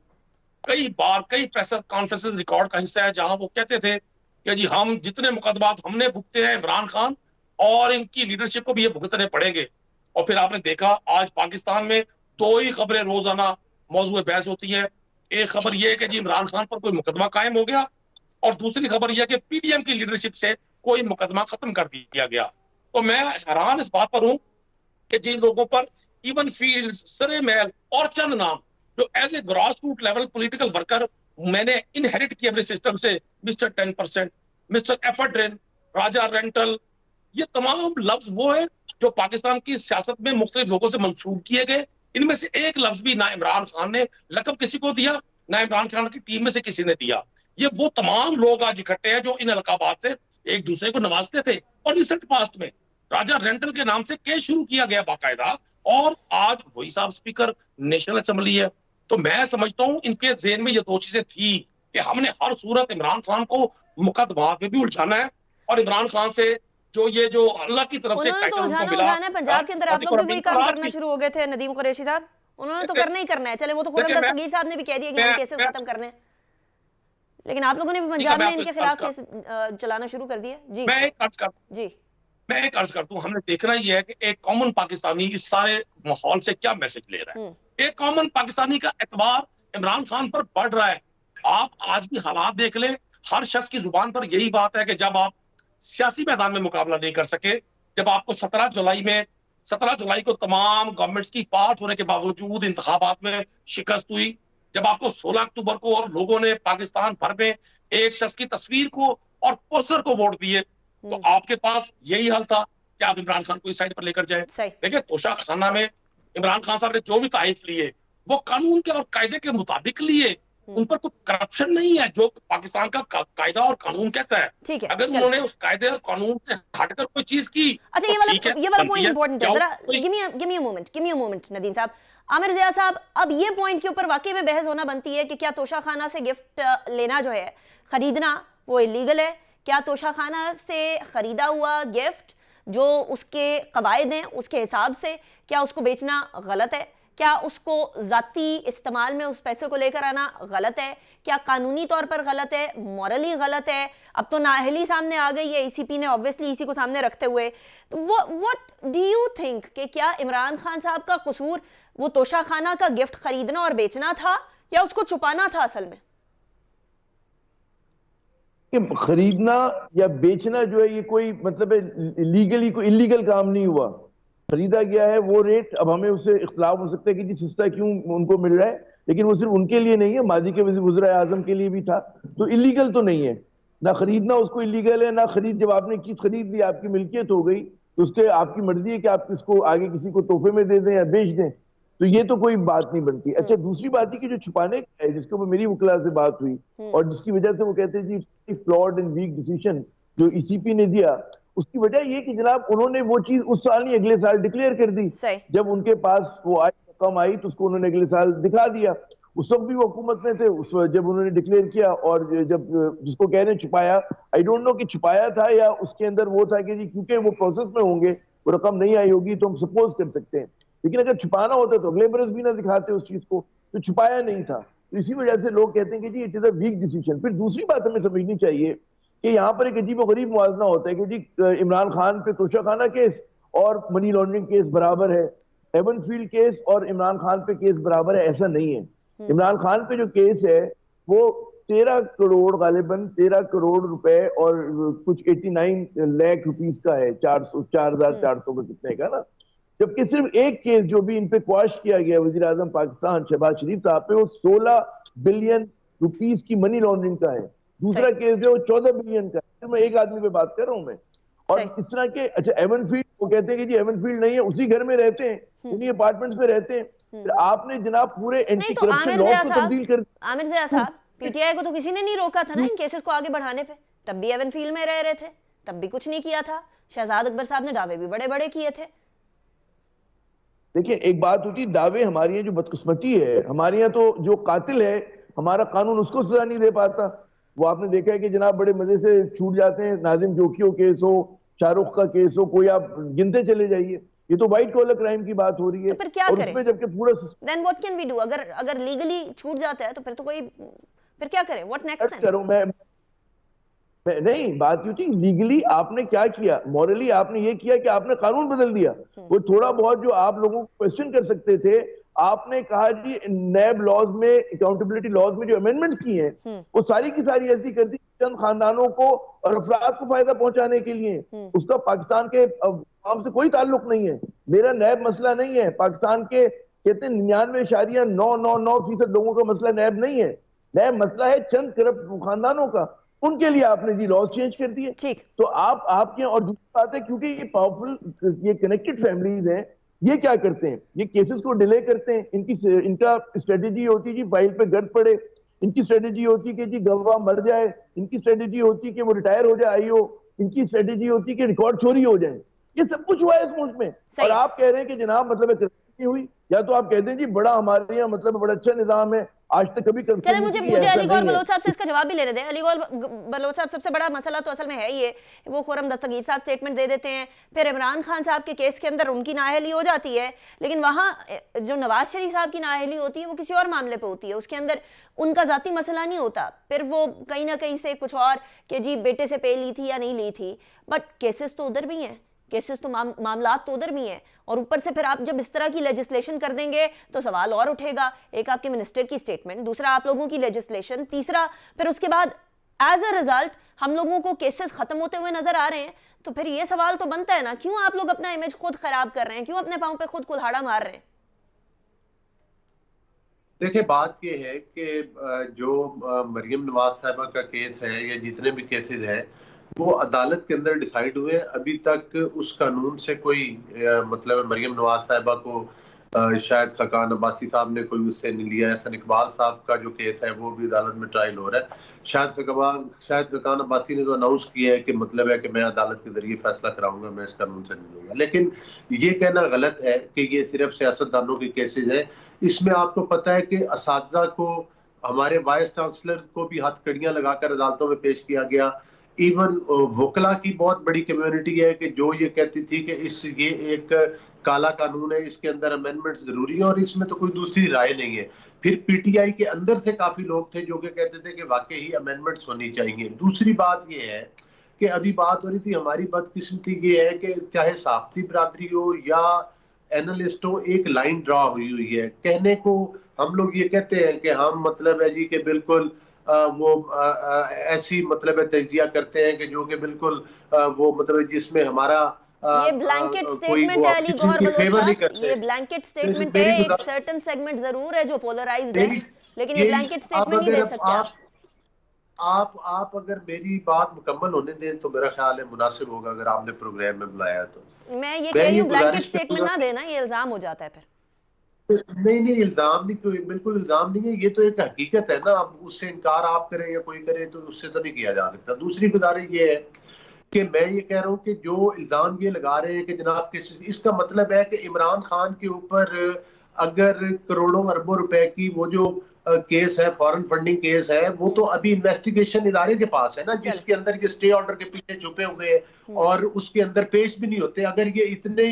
कई बार कई प्रेस कॉन्फ्रेंस रिकॉर्ड का हिस्सा है जहां वो कहते थे कि जी हम जितने मुकदमात हमने भुगते हैं, इमरान खान और इनकी लीडरशिप को भी ये भुगतने पड़ेंगे। और फिर आपने देखा आज पाकिस्तान में दो ही खबरें रोजाना मौजूद बहस होती है। एक खबर यह है कि जी इमरान खान पर कोई मुकदमा कायम हो गया, और दूसरी खबर यह कि पीडीएम की लीडरशिप से कोई मुकदमा खत्म कर दिया गया। तो मैं हैरान इस बात पर हूं कि जिन लोगों पर इवन फील्ड, सरे महल और चंद नाम जो as a grass root level political worker मैंने इनहेरिट किया अपने सिस्टम से, मिस्टर 10%, मिस्टर एफर्ड्रेन, राजा रेंटल, ये तमाम लफ्ज वो है जो पाकिस्तान की सियासत में मुख्तलिफ लोगों से मंसूब किए गए। इनमें से एक लफ्ज भी ना इमरान खान ने लकब किसी को दिया, ना इमरान खान की टीम में से किसी ने दिया। ये वो तमाम लोग आज इकट्ठे हैं जो इन अलकाबात से एक दूसरे को नवाजते थे। और रिसेंट पास्ट में राजा रेंटल के नाम से केस शुरू किया गया बाकायदा, और आज वही साहब स्पीकर नेशनल असेंबली है। तो मैं समझता हूं इनके ज़हन में ये दो चीजें थी कि हमने हर सूरत इमरान खान को मुकदमात में भी उलझाना है, और इमरान खान से जो अल्लाह की तरफ से उन्होंने तो उलझाना है। पंजाब के अंदर आप लोग भी वही काम करना शुरू हो गए थे नदीम कुरैशी साहब, उन्होंने तो करना ही करना है। चले वो तो खुर्रम दस्तगीर साहब ने भी कह दिया कि हम केसेस खत्म करने हैं, लेकिन आप लोगों ने भी पंजाब में इनके खिलाफ केस चलाना शुरू कर दिया। जी मैं एक अर्ज करता हूँ, हमने देखना ही है कि एक कॉमन पाकिस्तानी इस सारे माहौल से क्या मैसेज ले रहा है। एक कॉमन पाकिस्तानी का एतबार इमरान खान पर बढ़ रहा है। आप आज भी हालात देख लें, हर शख्स की जुबान पर यही बात है कि जब आप सियासी मैदान में मुकाबला नहीं कर सके, जब आपको 17 जुलाई को तमाम गवर्नमेंट्स की पार्ट होने के बावजूद इंतखाबात में शिकस्त हुई, जब आपको 16 अक्टूबर को लोगों ने पाकिस्तान भर में एक शख्स की तस्वीर को और पोस्टर को वोट दिए, तो आपके पास यही हल था कि आप इमरान खान को इस साइड पर लेकर जाए। देखिए, तोशा खाना में इमरान खान साहब ने जो भी तारीफ लिए वो कानून के और कायदे के मुताबिक लिए, उन पर कोई करप्शन नहीं है जो पाकिस्तान का कायदा और कानून कहता है। ठीक है, अगर उन्होंने उस कायदे और कानून से हटकर कोई चीज की, अच्छा, ये वाला पॉइंट इंपॉर्टेंट है। जरा give me a moment Nadeem साहब। आमिर जिया साहब, अब ये पॉइंट के ऊपर वाकई में बहस होना बनती है कि क्या तोशा खाना से गिफ्ट लेना जो है, खरीदना, वो इलीगल है? क्या तोशा खाना से खरीदा हुआ गिफ्ट जो उसके कवायद हैं उसके हिसाब से, क्या उसको बेचना गलत है? क्या उसको ज़ाती इस्तेमाल में उस पैसे को लेकर आना गलत है? क्या कानूनी तौर पर गलत है, मॉरली गलत है? अब तो नाअहली सामने आ गई है ईसीपी ने, ऑब्वियसली इसी को सामने रखते हुए। तो व्हाट डू यू थिंक कि क्या इमरान खान साहब का कसूर वो तोशा खाना का गिफ्ट खरीदना और बेचना था, या उसको छुपाना था असल में? कि खरीदना या बेचना जो है ये कोई मतलब लीगली कोई इलीगल काम नहीं हुआ। खरीदा गया है वो रेट, अब हमें उससे इख्तलाफ हो सकता है कि जी सस्ता क्यों उनको मिल रहा है, लेकिन वो सिर्फ उनके लिए नहीं है, माजी के वज़ीर आज़म के लिए भी था। तो इलीगल तो नहीं है, ना खरीदना उसको इलीगल है, ना खरीद, जब आपने चीज खरीद ली आपकी मिल्कियत हो गई तो उसके आपकी मर्जी है कि आप इसको आगे किसी को तोहफे में दे दें या बेच दें, तो ये तो कोई बात नहीं बनती। अच्छा, दूसरी बात है कि जो छुपाने का है, जिसके ऊपर मेरी वकला से बात हुई और जिसकी वजह से वो कहते हैं जी फ्लॉड एंड वीक डिसीजन जो ईसीपी ने दिया, उसकी वजह ये कि जनाब उन्होंने वो चीज उस साल नहीं अगले साल डिक्लेयर कर दी। जब उनके पास वो रकम आई तो उसको उन्होंने अगले साल दिखा दिया। उस वक्त भी वो हुकूमत में थे, उस जब उन्होंने डिक्लेयर किया, और जब जिसको कह रहे हैं छुपाया, आई डोंट नो कि छुपाया था या उसके अंदर वो था कि जी क्योंकि वो प्रोसेस में होंगे, वो रकम नहीं आई होगी तो हम सपोज कर सकते हैं, लेकिन अगर छुपाना होता तो अगले बरस भी ना दिखाते उस चीज को, तो छुपाया नहीं था। तो इसी वजह से लोग कहते हैं कि जी it is a weak decision. फिर दूसरी बात हमें समझनी चाहिए कि यहाँ पर एक अजीब गरीब मुआवजा होता है कि जी इमरान खान पे तोशा खाना केस और मनी लॉन्ड्रिंग केस बराबर है, हेवन फील्ड केस और इमरान खान पे केस बराबर है, ऐसा नहीं है। इमरान खान पे जो केस है वो 13 करोड़ गालिबन 13 करोड़ रुपए और कुछ 89 लाख रुपीस का है, 4,400 का कितने का ना। जबकि सिर्फ एक केस जो भी इन पे क्वाश किया गया वजीर आजम पाकिस्तान शहबाज शरीफ साहब पे, वो 16 बिलियन रुपीस की मनी लॉन्ड्रिंग का है। दूसरा केस जो 14 बिलियन का है। मैं एक आदमी पे बात कर रहा हूं मैं। और इस तरह के, अच्छा एवन फील्ड, वो कहते हैं कि जी एवन फील्ड नहीं है, उसी घर में रहते हैं, उन्हीं अपार्टमेंट्स में रहते हैं। फिर आपने जनाब पूरे एंटी करप्शन लॉ को तब्दील कर दिया। आमिर ज़िया साहब, पीटीआई को तो किसी ने नहीं रोका था ना इन केसेस को आगे बढ़ाने पे, तब भी एवन फील्ड में रह रहे थे, तब भी कुछ नहीं किया था। शहजाद अकबर साहब ने दावे भी बड़े बड़े किए थे। देखिए एक बात होती है दावे, हमारे यहाँ जो बदकिस्मती है, हमारे यहाँ तो जो कातिल है हमारा कानून उसको सजा नहीं दे पाता। वो आपने देखा है कि जनाब बड़े मजे से छूट जाते हैं, नाजिम जोखियो केस हो, शाहरुख का केस हो, कोई आप गिनते चले जाइए। ये तो व्हाइट कॉलर क्राइम की बात हो रही है। तो फिर क्या और करें? उसमें जबकि पूरा then what can we do? अगर लीगली छूट जाता है तो फिर तो कोई, फिर क्या करें? व्हाट नेक्स्ट करो। मैं नहीं, बात ये थी लीगली आपने क्या किया, मॉरली आपने ये किया कि आपने कानून बदल दिया। वो थोड़ा बहुत जो आप लोगों को क्वेश्चन कर सकते थे, आपने कहा जी नैब लॉज में, अकाउंटेबिलिटी लॉज में जो अमेंडमेंट की हैं, वो सारी की सारी ऐसी कर दी चंद खानदानों को और अफराद को फायदा पहुंचाने के लिए। उसका पाकिस्तान के आवाम से कोई ताल्लुक नहीं है। मेरा नैब मसला नहीं है। पाकिस्तान के कहते हैं 99.999% लोगों का मसला नैब नहीं है। नैब मसला है चंद करप्ट खानदानों का। उनके लिए आपने जी लॉज चेंज कर दिए। ठीक। तो आपके, और दूसरी बात है क्योंकि ये पावरफुल, ये कनेक्टेड फैमिलीज हैं, ये क्या करते हैं, ये केसेस को डिले करते हैं। इनका स्ट्रेटेजी होती है जी फाइल पे गर्द पड़े, इनकी स्ट्रेटेजी होती है कि जी गवाह मर जाए, इनकी स्ट्रेटेजी होती है कि वो रिटायर हो जाए आईओ, इनकी स्ट्रेटेजी होती है कि रिकॉर्ड चोरी हो जाए। ये सब कुछ हुआ है इस मुल्क में। और आप कह रहे हैं कि जनाब मतलब नहीं हुई, या तो आप कहते हैं जी बड़ा हमारे यहाँ मतलब बड़ा अच्छा निजाम है, आज तक कभी करप्शन चले मुझे अली गौर बलोच साहब से इसका जवाब भी लेने दें। अली गौर बलोच साहब, सबसे बड़ा मसला तो असल में है ये, वो खुर्रम दस्तगीर साहब स्टेटमेंट दे देते हैं, फिर इमरान खान साहब के केस के अंदर उनकी नाअहली हो जाती है, लेकिन वहाँ जो नवाज शरीफ साहब की नाअहली होती है वो किसी और मामले पे होती है, उसके अंदर उनका जाती मसला नहीं होता। फिर वो कहीं ना कहीं से कुछ और कि जी बेटे से पे ली थी या नहीं ली थी, बट केसेस तो उधर भी हैं, केसेस तो मामलात तो उधर भी हैं। और ऊपर से फिर आप जब इस तरह की लेजिस्लेशन कर देंगे तो सवाल और उठेगा। एक आपके मिनिस्टर की स्टेटमेंट, दूसरा आप लोगों की लेजिस्लेशन, तीसरा फिर उसके बाद एज अ रिजल्ट हम लोगों को केसेस खत्म होते हुए नजर आ रहे हैं। तो फिर ये सवाल तो बनता है ना, क्यों आप लोग अपना इमेज खुद खराब कर रहे हैं, क्यों अपने पांव पे खुद कुल्हाड़ा मार रहे हैं? देखिए बात ये है कि जो मरियम नवाज साहिबा का केस है या जितने भी केसेस हैं वो अदालत के अंदर डिसाइड हुए। अभी तक उस कानून से कोई मतलब मरियम नवाज साहिबा को शायद खकान अब्बासी साहब ने कोई उससे नहीं लिया। एहसन इकबाल साहब का जो केस है वो भी अदालत में ट्रायल हो रहा है। शायद खकान अब्बासी ने तो अनाउंस किया है कि मतलब है कि मैं अदालत के जरिए फैसला कराऊंगा, मैं इस कानून से नहीं लूंगा। लेकिन ये कहना गलत है कि ये सिर्फ सियासतदानों के केसेज है। इसमें आपको पता है कि असातिज़ा को, हमारे वाइस चांसलर को भी हथकड़ियां लगाकर अदालतों में पेश किया गया। इवन वकला की बहुत बड़ी कम्युनिटी है कि जो ये कहती थी कि ये एक काला कानून है, इसके अंदर अमेंडमेंट जरूरी है और इसमें तो कोई दूसरी राय नहीं है। फिर पीटीआई के अंदर से काफी लोग थे जो कि कहते थे कि वाकई ही अमेंडमेंट्स होनी चाहिए। दूसरी बात ये है कि अभी बात हो रही थी, हमारी बदकिस्मती ये है कि चाहे साफ्ती बरादरी हो या एनालिस्ट हो, एक लाइन ड्रा हुई है। कहने को हम लोग ये कहते हैं कि हम मतलब है जी कि बिल्कुल ऐसी मतलब है तजिया करते हैं कि जो कि बिल्कुल वो मतलब जिसमें हमारा ये ब्लैंकेट स्टेटमेंट है अली गौहर बलोच साहब, ये ब्लैंकेट स्टेटमेंट है। एक सर्टेन सेगमेंट जरूर है जो पोलराइज्ड है, लेकिन ये ब्लैंकेट स्टेटमेंट नहीं दे सकते आप अगर मेरी बात मुकम्मल होने दें तो मेरा ख्याल है मुनासिब होगा अगर आपने प्रोग्राम में बुलाया तो। मैं ये कह रही हूँ ब्लैंकेट स्टेटमेंट ना देना, ये इल्जाम हो जाता है फिर। नहीं इल्जाम नहीं, कोई बिल्कुल इल्जाम नहीं है, ये तो एक हकीकत है ना। अब उससे इनकार आप करें या कोई करे तो उससे तो नहीं किया जा सकता। दूसरी गुजारिश ये है कि मैं ये कह रहा हूँ कि जो इल्जाम ये लगा रहे हैं कि जनाब इसका मतलब है कि इमरान खान के ऊपर अगर करोड़ों अरबों रुपए की वो जो केस है, फॉरेन फंडिंग केस है, वो तो अभी इन्वेस्टिगेशन इदारे के पास है ना, जिसके अंदर ये स्टे ऑर्डर के पीछे छुपे हुए हैं और उसके अंदर पेश भी नहीं होते। अगर ये इतने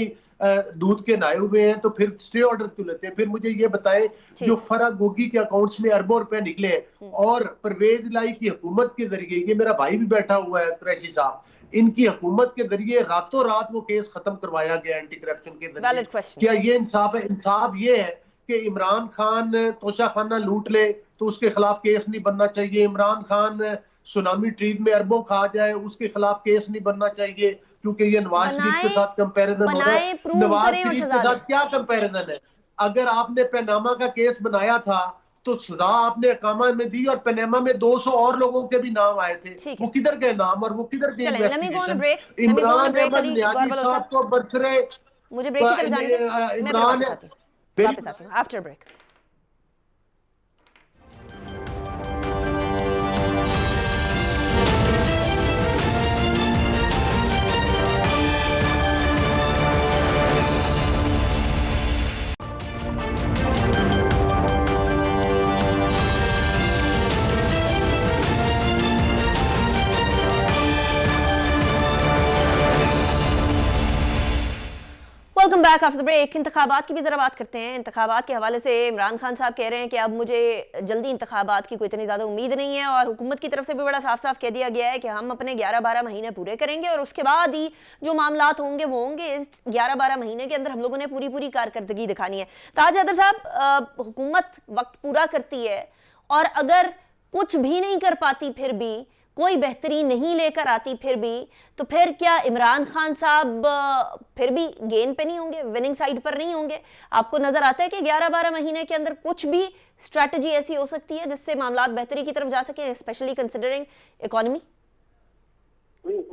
दूध के नहाए हुए हैं तो फिर स्टे ऑर्डर क्यों लेते हैं? फिर मुझे ये बताएं, जो फरा गोगी के अकाउंट्स में अरबों रुपए निकले हैं और परवेज लाई की हुकूमत के जरिए, ये मेरा भाई भी बैठा हुआ है कुरैशी साहब, इनकी हुकूमत के जरिए रातों रात वो केस खत्म करवाया गया एंटी करप्शन के जरिए। क्या ये इंसाफ है? इंसाफ ये है कि इमरान खान तोशाखाना लूट ले तो उसके खिलाफ केस नहीं बनना चाहिए। इमरान खान सुनामी ट्रीज में अरबों खा जाए, उसके खिलाफ केस नहीं बनना चाहिए, क्योंकि ये नवाज शरीफ के साथ कंपैरिजन हो रहा है। नवाज शरीफ के साथ क्या कंपैरिजन है? अगर आपने पनामा का केस बनाया था तो सजा आपने अकामा में दी, और पनामा में 200 और लोगों के भी नाम आए थे, वो किधर गए नाम और वो किधर गई इन्वेस्टिगेशन? इमरान अहमद नियाजी साहब को बर्थडे, मुझे ब्रेक की तरफ जाने दें, मैं फिर इमरान वापस आती हूँ after break. Welcome back after the break. इंतखाबात की भी ज़रा बात करते हैं। इंतखाबात के हवाले से इमरान खान साहब कह रहे हैं कि अब मुझे जल्दी इंतखाबात की कोई इतनी ज़्यादा उम्मीद नहीं है, और हुकूमत की तरफ से भी बड़ा साफ साफ कह दिया गया है कि हम अपने 11-12 महीने पूरे करेंगे और उसके बाद ही जो मामलात होंगे वो होंगे। इस 11-12 महीने के अंदर हम लोगों ने पूरी कारकर्दगी दिखानी है। ताज हैदर साहब, हुकूमत वक्त पूरा करती है और अगर कुछ भी नहीं कर पाती, फिर भी कोई बेहतरी नहीं लेकर आती, फिर भी, तो फिर क्या इमरान खान साहब फिर भी गेन पे नहीं होंगे, विनिंग साइड पर नहीं होंगे? आपको नजर आता है कि 11-12 महीने के अंदर कुछ भी स्ट्रैटेजी ऐसी हो सकती है जिससे मामलात बेहतरी की तरफ जा सके, स्पेशली कंसिडरिंग इकोनॉमी?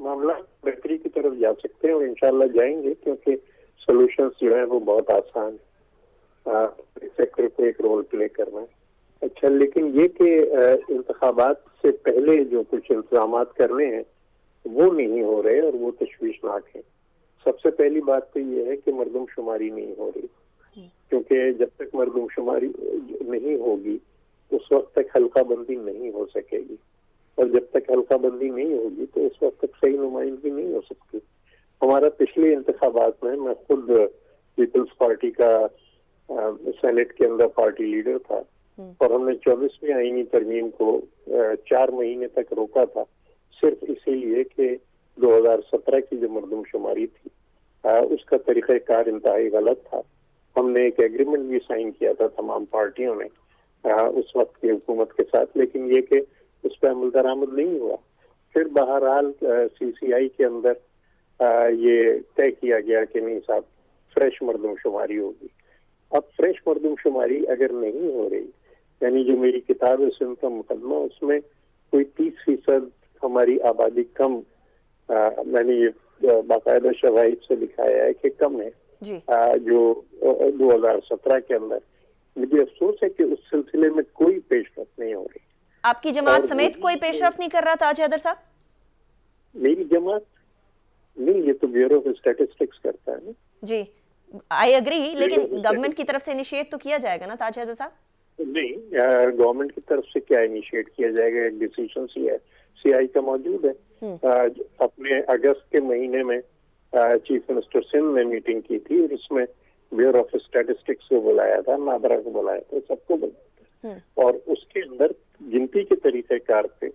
मामला बेहतरी की तरफ जा सकते हैं और इंशाल्लाह जाएंगे, क्योंकि सॉल्यूशंस जो है वो बहुत आसान है। सेक्टर को एक रोल प्ले करना है। अच्छा, लेकिन ये कि इंतखाबात से पहले जो कुछ इंतजाम करने हैं वो नहीं हो रहे और वो तशवीशनाक है। सबसे पहली बात तो ये है कि मरदमशुमारी नहीं हो रही, क्योंकि जब तक मरदमशुमारी नहीं होगी उस वक्त तक हल्का बंदी नहीं हो सकेगी, और जब तक हल्का बंदी नहीं होगी तो उस वक्त तक सही नुमाइंदगी नहीं हो सकती। हमारा पिछले इंतखाबात में, मैं खुद पीपल्स पार्टी का सेनेट के अंदर पार्टी लीडर था, और हमने 24वीं आईनी तरमीम को 4 महीने तक रोका था, सिर्फ इसीलिए कि 2017 की जो मरदमशुमारी थी उसका तरीक़ाकार इंतहाई गलत था। हमने एक एग्रीमेंट भी साइन किया था तमाम पार्टियों ने उस वक्त की हुकूमत के साथ, लेकिन ये कि उस पर अमल दरामद नहीं हुआ। फिर बहरहाल CCI के अंदर ये तय किया गया कि नहीं साहब, फ्रेश मरदमशुमारी होगी। अब फ्रेश मरदमशुमारी अगर नहीं हो रही, यानी जो मेरी किताब है सिंध का मुकदमा, उसमें कोई 30% हमारी आबादी कम, मैंने ये बाकायदा शवाहिद से दिखाया है कि कम है जो 2017 के अंदर। मुझे अफसोस है कि उस सिलसिले में कोई पेशरफ्त नहीं हो रही। आपकी जमात समेत कोई पेशरफ्त नहीं कर रहा ताज हैदर साहब? मेरी जमात नहीं, ये तो ब्यूरो ऑफ स्टैटिस्टिक्स करता है ना। जी, आई एग्री, लेकिन गवर्नमेंट की तरफ से इनिशिएट तो किया जाएगा ना ताज हैदर साहब? नहीं, गवर्नमेंट की तरफ से क्या इनिशिएट किया जाएगा? एक डिसीजन CI का मौजूद है। अपने अगस्त के महीने में चीफ मिनिस्टर सिंध ने मीटिंग की थी और उसमें ब्यूरो ऑफ स्टैटिस्टिक्स को बुलाया था, नादरा को बुलाया था, सबको बुलाया था, और उसके अंदर गिनती के तरीक़ेकार पे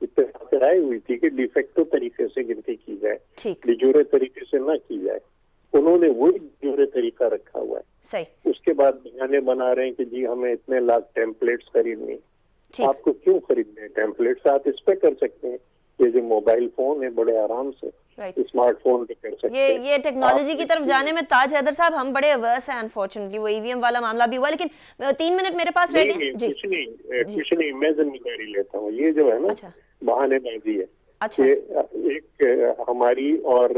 इत्तेफाक राय हुई थी कि डिफेक्टो तरीके से गिनती की जाए, डिजोरे तरीके से ना की जाए। उन्होंने वही डिजोरे तरीका रखा हुआ है। सही। उसके बाद बहाने बना रहे हैं कि जी हमें इतने लाख टेम्पलेट्स खरीदने। आपको क्यों खरीदने हैं टेम्पलेट्स? आप इस पे कर सकते हैं, ये जो मोबाइल फोन है बड़े आराम से स्मार्टफोन पे कर सकते हैं। ये टेक्नोलॉजी की तरफ जाने में ताज हैदर साहब हम बड़े अवर्स हैं। अनफॉर्चुनेटली वो EVM वाला मामला भी हुआ, लेकिन 3 मिनट मेरे पास रह गए। कुछ नहीं, मैं जिम्मेदारी लेता हूँ। ये जो है ना बहानेबाजी है। अच्छा। एक हमारी और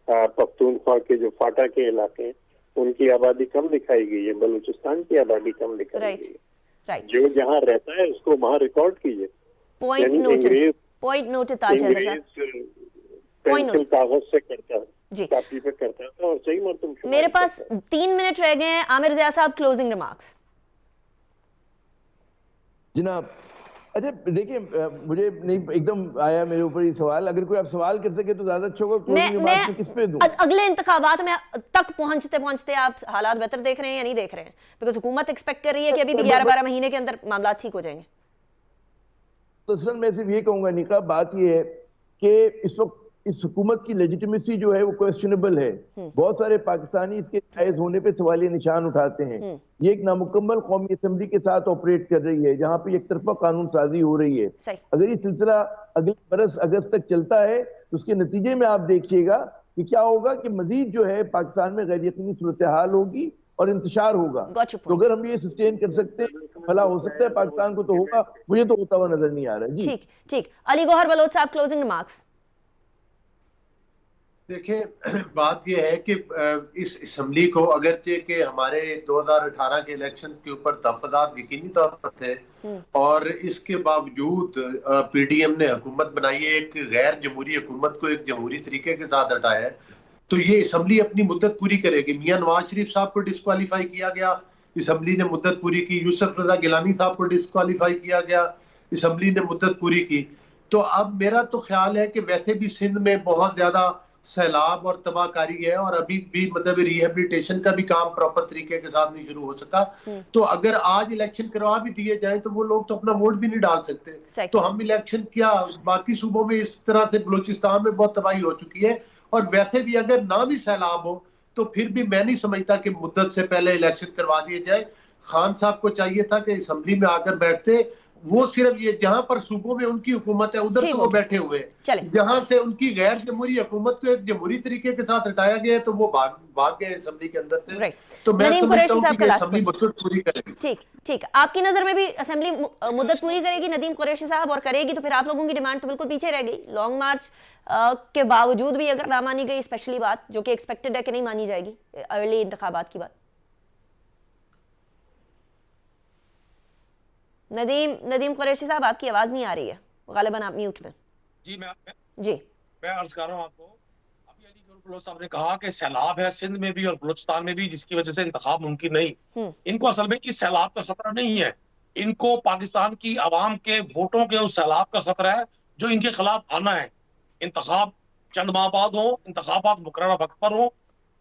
पख्तूनख्वा के जो फाटा के इलाके हैं उनकी आबादी कम दिखाई गई है, बलूचिस्तान की आबादी कम दिखाई गई है। राइट। जो जहाँ रहता है उसको वहाँ रिकॉर्ड कीजिए। पॉइंट नोटेड ताज हैदर साहब। पेंसिल कागज से करता है, कापी पे करता था, और सही मरतब। मेरे पास 3 मिनट रह गए हैं। आमिर ज़िया साहब, क्लोजिंग रिमार्क्स। जनाब, अच्छा देखिए, मुझे नहीं एकदम आया मेरे ऊपर ये सवाल। अगर कोई आप सवाल कर सके तो ज्यादा अच्छा होगा। मैं किस पे दूं? अगले इंतखाबात में तक पहुंचते आप हालात बेहतर देख रहे हैं या नहीं देख रहे हैं? बिकॉज हुकूमत एक्सपेक्ट कर रही है कि अभी भी 11-12 महीने के अंदर मामला ठीक हो जाएंगे। तो असल मैं सिर्फ ये कहूंगा निका, बात ये है कि इस वक्त इस हुकूमत की लेजिटिमेसी जो है वो क्वेश्चनेबल है। बहुत सारे पाकिस्तानी इसके जायज होने पे सवालिया निशान उठाते हैं। ये एक नामुकम्मल कौमी असम्बली के साथ ऑपरेट कर रही है, जहाँ पे एक तरफा कानून साजी हो रही है। अगर ये सिलसिला अगले बरस अगस्त तक चलता है तो उसके नतीजे में आप देखिएगा कि क्या होगा कि मजीद जो है पाकिस्तान में गैर यकीनी सूरत हाल होगी और इंतशार होगा। तो अगर हम ये सस्टेन कर सकते हैं, भला हो सकता है पाकिस्तान को तो होगा, मुझे तो होता हुआ नजर नहीं आ रहा है। जी ठीक ठीक। अली गौहर बलोच साहब, क्लोजिंग रिमार्क्स। देखिए, बात यह है कि इस असम्बली को अगरचे के हमारे 2018 के इलेक्शन के ऊपर तहफ़्फ़ुज़ात यकीनी तौर पर थे और इसके बावजूद पीडीएम ने हुकूमत बनाई है, एक गैर जमहूरी हुकूमत को एक जमहूरी तरीके के साथ हटाया है, तो ये असम्बली अपनी मुद्दत पूरी करेगी। मियां नवाज शरीफ साहब को डिस्क्वालीफाई किया गया, असम्बली ने मुद्दत पूरी की। यूसुफ रजा गिलानी साहब को डिस्क्वालीफाई किया गया, असम्बली ने मुद्दत पूरी की। तो अब मेरा तो ख्याल है कि वैसे भी सिंध में बहुत ज्यादा सैलाब और तबाहकारी है और अभी भी मतलब रिहेबिलिटेशन का भी काम प्रॉपर तरीके के साथ नहीं शुरू हो सका। तो अगर आज इलेक्शन करवा भी दिए जाएं तो वो लोग तो अपना वोट भी नहीं डाल सकते। तो हम इलेक्शन क्या, बाकी सूबों में इस तरह से बलूचिस्तान में बहुत तबाही हो चुकी है और वैसे भी अगर ना भी सैलाब हो तो फिर भी मैं नहीं समझता कि मुद्दत से पहले इलेक्शन करवा दिए जाए। खान साहब को चाहिए था कि असम्बली में आकर बैठते, वो सिर्फ ये जहां पर सूबों में उनकी हुकूमत है उधर तो वो बैठे हुए हैं, जहां से उनकी गैर जमहूरी हुकूमत को एक जमहूरी तरीके के साथ हटाया गया है तो वो भाग गए असम्बली के अंदर से। तो मैं समझता हूं कि असम्बली मुद्दत पूरी करेगी। ठीक ठीक। आपकी नजर में भी असेंबली मुद्दत पूरी करेगी नदीम कुरैशी साहब, और करेगी तो फिर आप लोगों की डिमांड तो बिल्कुल पीछे रह गई। लॉन्ग मार्च के बावजूद भी अगर ना मानी गई स्पेशली बात जो कि एक्सपेक्टेड है कि नहीं मानी जाएगी, अर्ली इंतखाबात की बात। नदीम कुरैशी साहब, आपकी आवाज नहीं आ रही है, गालिबन आप म्यूट में। जी मैं अर्ज कर रहा हूँ आपको। अभी अली गौहर बलोच साहब ने कहा कि सैलाब है सिंध में भी और बलूचिस्तान में भी जिसकी वजह से इंतखाब मुमकिन नहीं। इनको असल में इस सैलाब का खतरा नहीं है, इनको पाकिस्तान की आवाम के वोटों के उस सैलाब का खतरा है जो इनके खिलाफ आना है। इंतखाब चंद माह बाद हो, इंतखाबात मुकर्ररा वक्त पर हो।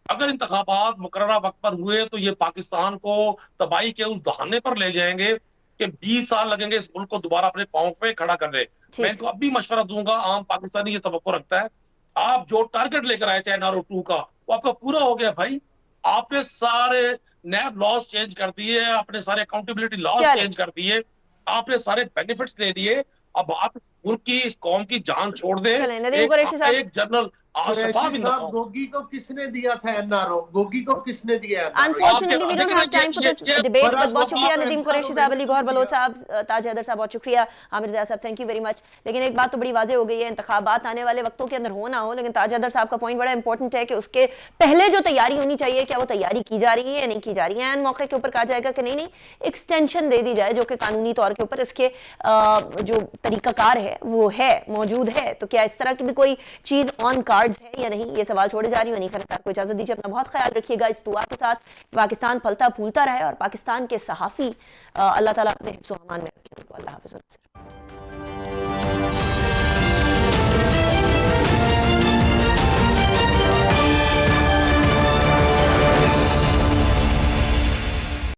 अगर इंतखाबात मुकर्ररा वक्त पर हुए तो ये पाकिस्तान को तबाही के उस दहाने पर ले जाएंगे कि 20 साल लगेंगे इस मुल्क को दोबारा अपने पांव पे खड़ा करने। मैं इनको अब भी मशवरा दूंगा, आम पाकिस्तानी ये तवक्को रखता है, आप जो टारगेट लेकर आए थे एनआरओ 2 का वो आपका पूरा हो गया भाई। आपने सारे नैब लॉज चेंज कर दिए, आपने सारे अकाउंटेबिलिटी लॉज चेंज कर दिए, आपने सारे बेनिफिट्स ले लिए। अब आप इस मुल्क की, इस कौम की जान छोड़ दें। एक जनरल गोगी को किसने दिया था एनआरओ? गोगी को किसने दिया? Unfortunately, we don't have time for this debate. बहुत शुक्रिया नदीम कुरैशी साहब, अली गौहर बलोच साहब, ताज हैदर साहब, बहुत शुक्रिया, आमिर ज़िया साहब, थैंक यू वेरी मच। लेकिन एक बात तो बड़ी वाज़ेह हो गई है, इंतखाबात आने वाले वक्तों के अंदर हो ना हो, लेकिन ताज हैदर साहब का पॉइंट बड़ा इंपॉर्टेंट है कि उसके पहले जो तैयारी होनी चाहिए, क्या वो तैयारी की जा रही है या नहीं की जा रही है। एन मौके के ऊपर कहा जाएगा कि नहीं एक्सटेंशन दे दी जाए, जो कि कानूनी तौर के ऊपर इसके जो तरीकाकार है वो है, मौजूद है। तो क्या इस तरह की भी कोई चीज़ ऑन कार्ड्स है या नहीं, ये सवाल छोड़े जा रही हूँ। अनीका निसार को इजाजत दीजिए, अपना बहुत ख्याल रखिएगा इस दुआ के साथ। पाकिस्तान फलता फूलता रहे और पाकिस्तान के सहाफ़ी अल्लाह ताला अपने हिफ्ज़-ओ-अमान में रखे। अल्लाह हाफ़िज़।